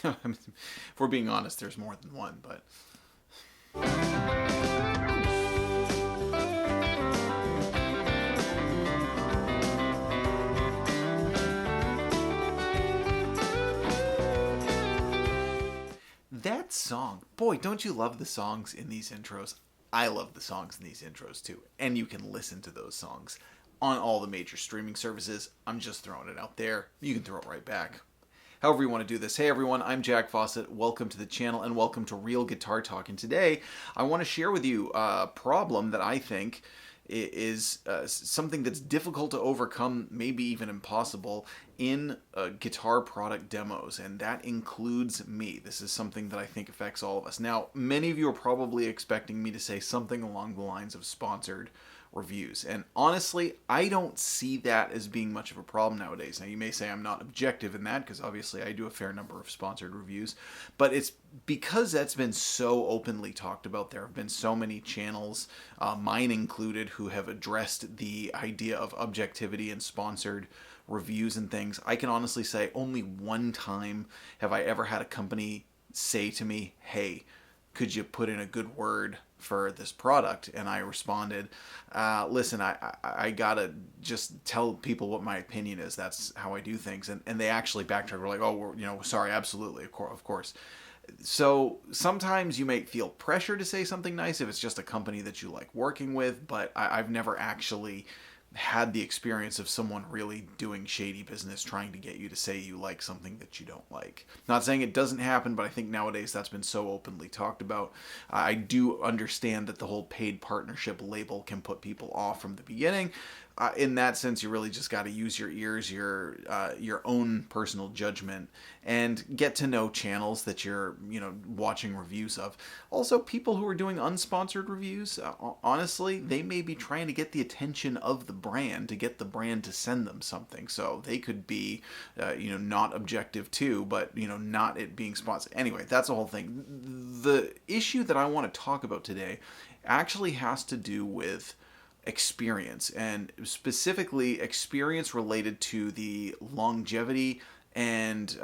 If we're being honest, there's more than one, but that song, boy, don't you love the songs in these intros? I love the songs in these intros too. And you can listen to those songs on all the major streaming services. I'm just throwing it out there. You can throw it right back. However you want to do this. Hey everyone, I'm Jack Fossett. Welcome to the channel and welcome to Real Guitar Talk. And today I want to share with you a problem that I think is something that's difficult to overcome, maybe even impossible, in guitar product demos, and that includes me. This is something that I think affects all of us. Now, many of you are probably expecting me to say something along the lines of sponsored reviews, and honestly, I don't see that as being much of a problem nowadays. Now, you may say I'm not objective in that, because obviously I do a fair number of sponsored reviews, but it's because that's been so openly talked about. There have been so many channels, mine included, who have addressed the idea of objectivity and sponsored reviews and things. I can honestly say only one time have I ever had a company say to me, hey, could you put in a good word for this product? And I responded, listen, I gotta just tell people what my opinion is. That's how I do things. And they actually backtracked. Were like, oh, sorry, absolutely, of course. So sometimes you may feel pressure to say something nice if it's just a company that you like working with, but I've never actually had the experience of someone really doing shady business trying to get you to say you like something that you don't like. Not saying it doesn't happen, but I think nowadays that's been so openly talked about. I do understand that the whole paid partnership label can put people off from the beginning. In that sense, you really just got to use your ears, your own personal judgment, and get to know channels that you're watching reviews of. Also, people who are doing unsponsored reviews, honestly, they may be trying to get the attention of the brand, to get the brand to send them something. So they could be not objective too, but not it being sponsored. Anyway, that's the whole thing. The issue that I want to talk about today actually has to do with experience, and specifically experience related to the longevity and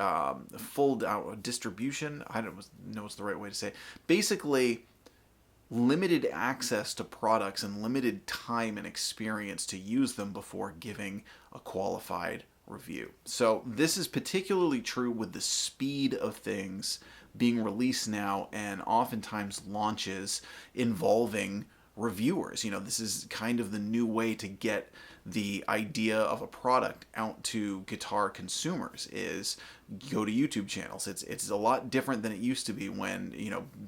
full distribution. I don't know what's the right way to say it. Basically, limited access to products and limited time and experience to use them before giving a qualified review. So this is particularly true with the speed of things being released now, and oftentimes launches involving reviewers. This is kind of the new way to get the idea of a product out to guitar consumers, is go to YouTube channels. It's a lot different than it used to be when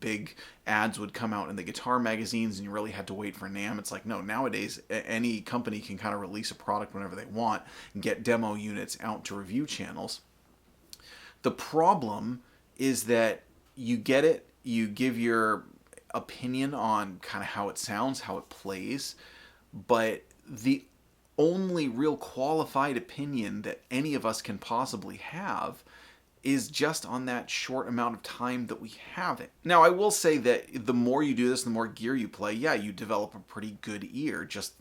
big ads would come out in the guitar magazines and you really had to wait for NAMM. It's like, no, nowadays any company can kind of release a product whenever they want and get demo units out to review channels. The problem is that you get it, you give your opinion on kind of how it sounds, how it plays, but the only real qualified opinion that any of us can possibly have is just on that short amount of time that we have it. Now, I will say that the more you do this, the more gear you play, yeah, you develop a pretty good ear just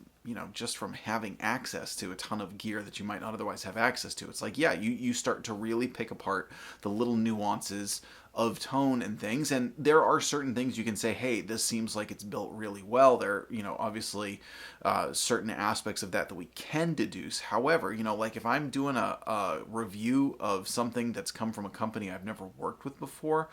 from having access to a ton of gear that you might not otherwise have access to. It's like, yeah, you start to really pick apart the little nuances of tone and things, and there are certain things you can say, hey, this seems like it's built really well. There obviously certain aspects of that we can deduce. However, like if I'm doing a review of something that's come from a company I've never worked with before,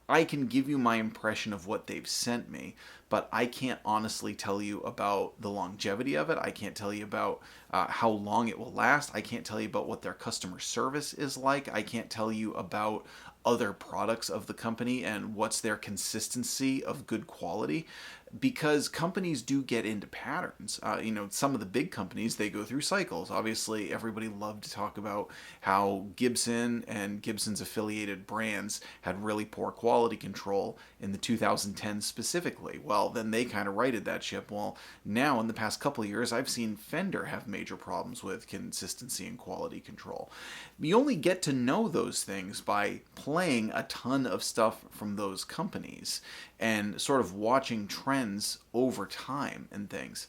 I can give you my impression of what they've sent me, but I can't honestly tell you about the longevity of it. I can't tell you about how long it will last. I can't tell you about what their customer service is like. I can't tell you about other products of the company and what's their consistency of good quality, because companies do get into patterns. Some of the big companies, they go through cycles. Obviously, everybody loved to talk about how Gibson and Gibson's affiliated brands had really poor quality control in the 2010s specifically. Well, then they kind of righted that ship. Well, now in the past couple of years, I've seen Fender have major problems with consistency and quality control. You only get to know those things by playing a ton of stuff from those companies and sort of watching trends over time and things.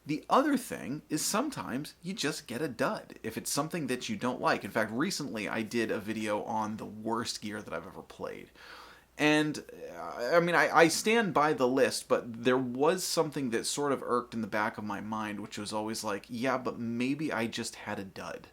The other thing is sometimes you just get a dud if it's something that you don't like. In fact, recently I did a video on the worst gear that I've ever played. And I mean, I stand by the list, but there was something that sort of irked in the back of my mind, which was always like, yeah, but maybe I just had a dud.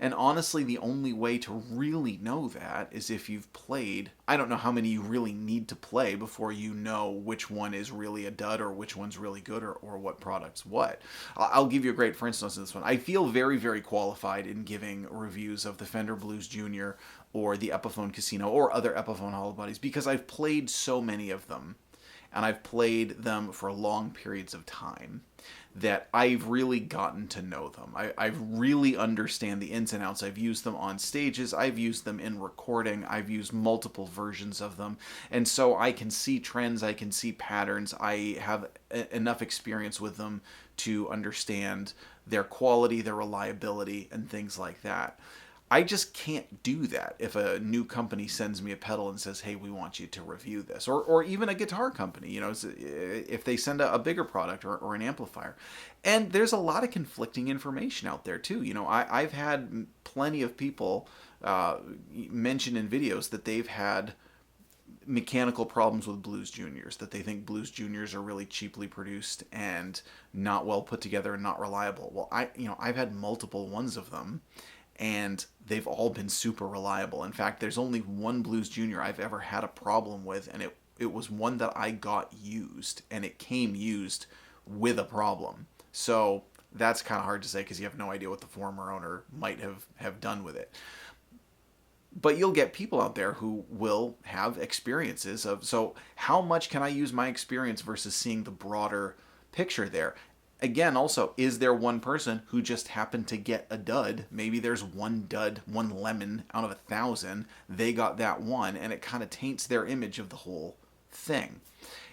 And honestly, the only way to really know that is if you've played. I don't know how many you really need to play before you know which one is really a dud or which one's really good or what product's what. I'll give you a great for instance in this one. I feel very, very qualified in giving reviews of the Fender Blues Junior or the Epiphone Casino or other Epiphone Hollow Bodies because I've played so many of them and I've played them for long periods of time that I've really gotten to know them. I really understand the ins and outs. I've used them on stages. I've used them in recording. I've used multiple versions of them. And so I can see trends. I can see patterns. I have enough experience with them to understand their quality, their reliability, and things like that. I just can't do that if a new company sends me a pedal and says, hey, we want you to review this. Or even a guitar company, if they send a bigger product or an amplifier. And there's a lot of conflicting information out there, too. I've had plenty of people mention in videos that they've had mechanical problems with Blues Juniors, that they think Blues Juniors are really cheaply produced and not well put together and not reliable. Well, I've had multiple ones of them, and they've all been super reliable. In fact, there's only one Blues Junior I've ever had a problem with, and it was one that I got used, and it came used with a problem. So that's kind of hard to say because you have no idea what the former owner might have done with it. But you'll get people out there who will have experiences of, so how much can I use my experience versus seeing the broader picture there? Again, also, is there one person who just happened to get a dud? Maybe there's one dud, one lemon out of 1,000. They got that one, and it kind of taints their image of the whole thing.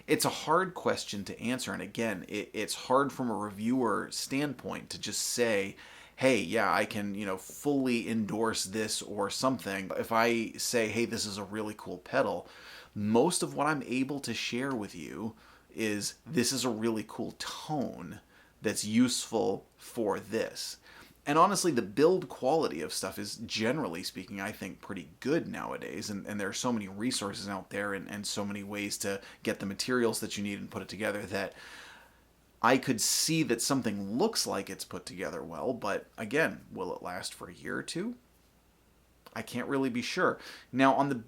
It's a hard question to answer, and again, it's hard from a reviewer standpoint to just say, hey, yeah, I can, fully endorse this or something. If I say, hey, this is a really cool pedal, most of what I'm able to share with you is this is a really cool tone that's useful for this. And honestly, the build quality of stuff is, generally speaking, I think pretty good nowadays. And there are so many resources out there and so many ways to get the materials that you need and put it together that I could see that something looks like it's put together well. But again, will it last for a year or two? I can't really be sure. Now, on the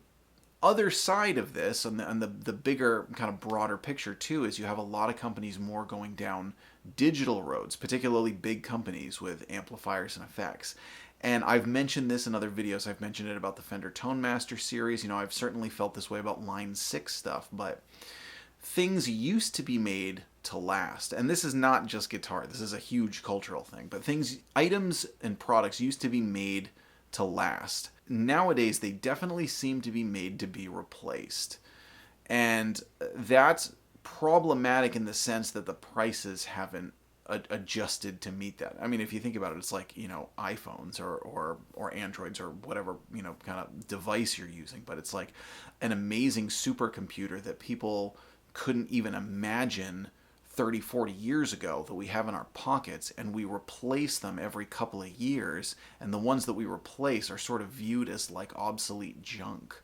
other side of this, and the bigger kind of broader picture too, is you have a lot of companies more going down digital roads, particularly big companies with amplifiers and effects. And I've mentioned this in other videos. I've mentioned it about the Fender Tone Master series. I've certainly felt this way about Line 6 stuff, but things used to be made to last. And this is not just guitar. This is a huge cultural thing. But items and products used to be made to last. Nowadays, they definitely seem to be made to be replaced. And that's problematic in the sense that the prices haven't adjusted to meet that. I mean, if you think about it, it's like, iPhones or Androids or whatever, kind of device you're using. But it's like an amazing supercomputer that people couldn't even imagine 30, 40 years ago that we have in our pockets, and we replace them every couple of years, and the ones that we replace are sort of viewed as like obsolete junk.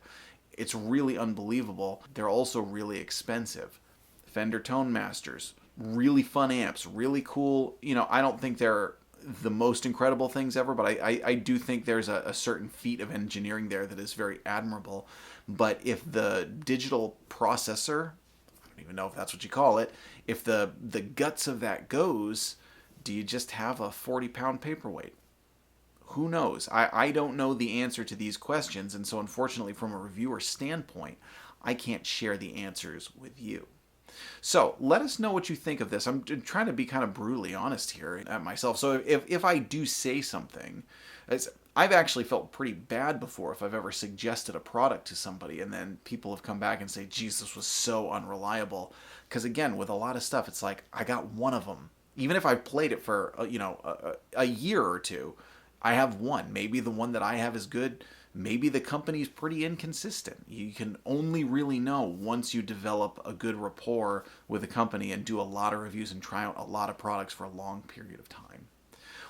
It's really unbelievable. They're also really expensive. Fender Tone Masters, really fun amps, really cool. I don't think they're the most incredible things ever, but I do think there's a certain feat of engineering there that is very admirable. But if the digital processor, I don't even know if that's what you call it, if the guts of that goes, do you just have a 40-pound paperweight? Who knows? I don't know the answer to these questions, and so unfortunately from a reviewer standpoint, I can't share the answers with you. So let us know what you think of this. I'm trying to be kind of brutally honest here at myself. So if I do say something, I've actually felt pretty bad before if I've ever suggested a product to somebody and then people have come back and say, geez, this was so unreliable. Because again, with a lot of stuff, it's like, I got one of them. Even if I've played it for, a year or two, I have one. Maybe the one that I have is good. maybe the company's pretty inconsistent. You can only really know once you develop a good rapport with a company and do a lot of reviews and try out a lot of products for a long period of time.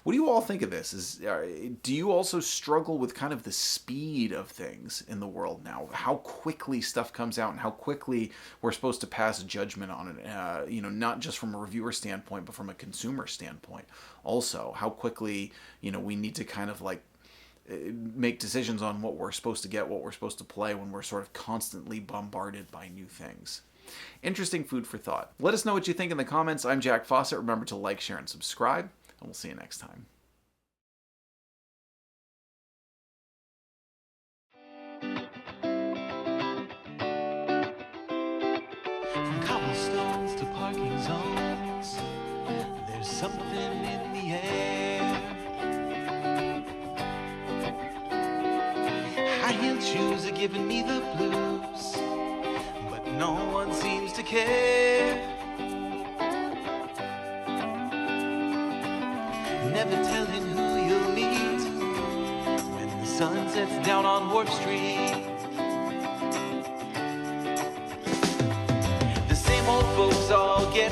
What do you all think of this? Do you also struggle with kind of the speed of things in the world now? How quickly stuff comes out and how quickly we're supposed to pass judgment on it, not just from a reviewer standpoint, but from a consumer standpoint. Also, how quickly, we need to kind of like make decisions on what we're supposed to get, what we're supposed to play when we're sort of constantly bombarded by new things. Interesting food for thought. Let us know what you think in the comments. I'm Jack Fossett. Remember to like, share, and subscribe. And we'll see you next time. From cobblestones to parking zones, there's something in the air. High-heeled shoes are giving me the blues, but no one seems to care. Never telling who you'll meet when the sun sets down on Wharf Street. The same old folks all get